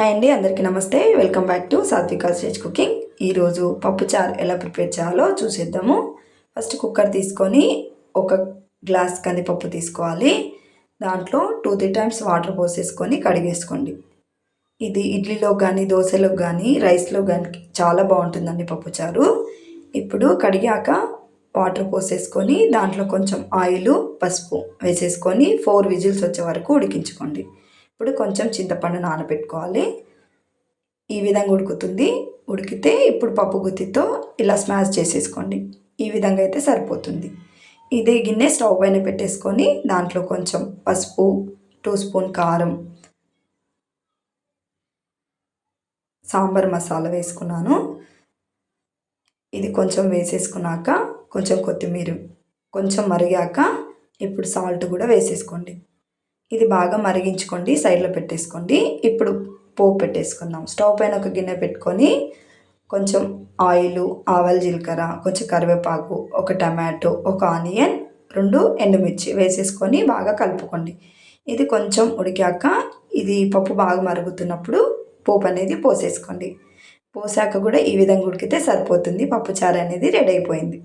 Hi అండి, అందరికీ నమస్తే. Welcome back to Satvika's veg cooking. ఈరోజు పప్పుచారు ఎలా ప్రిపేర్ చేయాలో చూసేద్దాము. ఫస్ట్ కుక్కర్ తీసుకొని ఒక గ్లాస్ కందిపప్పు తీసుకోవాలి. దాంట్లో 2-3 టైమ్స్ వాటర్ పోసేసుకొని కడిగేసుకోండి. ఇది ఇడ్లీలో కానీ దోశలో కానీ రైస్లో కానీ చాలా బాగుంటుందండి పప్పుచారు. ఇప్పుడు కడిగాక వాటర్ పోసేసుకొని దాంట్లో కొంచెం ఆయిల్, పసుపు వేసేసుకొని 4 విజిల్స్ వచ్చే వరకు ఉడికించుకోండి. ఇప్పుడు కొంచెం చింతపండు నానబెట్టుకోవాలి. ఈ విధంగా ఉడుకుతుంది. ఉడికితే ఇప్పుడు పప్పు గుత్తితో ఇలా స్మాష్ చేసేసుకోండి. ఈ విధంగా అయితే సరిపోతుంది. ఇదే గిన్నె స్టవ్ పైన పెట్టేసుకొని దాంట్లో కొంచెం పసుపు, 2 స్పూన్ కారం, సాంబార్ మసాలా వేసుకున్నాను. ఇది కొంచెం వేసేసుకున్నాక కొంచెం కొత్తిమీర కొంచెం మరిగాక ఇప్పుడు సాల్ట్ కూడా వేసేసుకోండి. ఇది బాగా మరిగించుకోండి, సైడ్లో పెట్టేసుకోండి. ఇప్పుడు పోపు పెట్టేసుకుందాం. స్టవ్ పైన ఒక గిన్నె పెట్టుకొని కొంచెం ఆయిల్, ఆవాలు, జీలకర్ర, కొంచెం కరివేపాకు, ఒక టమాటో, ఒక ఆనియన్, 2 ఎండుమిర్చి వేసేసుకొని బాగా కలుపుకోండి. ఇది కొంచెం ఉడికాక ఇది పప్పు బాగా మరుగుతున్నప్పుడు పోపు అనేది పోసేసుకోండి. పోసాక కూడా ఈ విధంగా ఉడికితే సరిపోతుంది. పప్పుచారు అనేది రెడీ అయిపోయింది.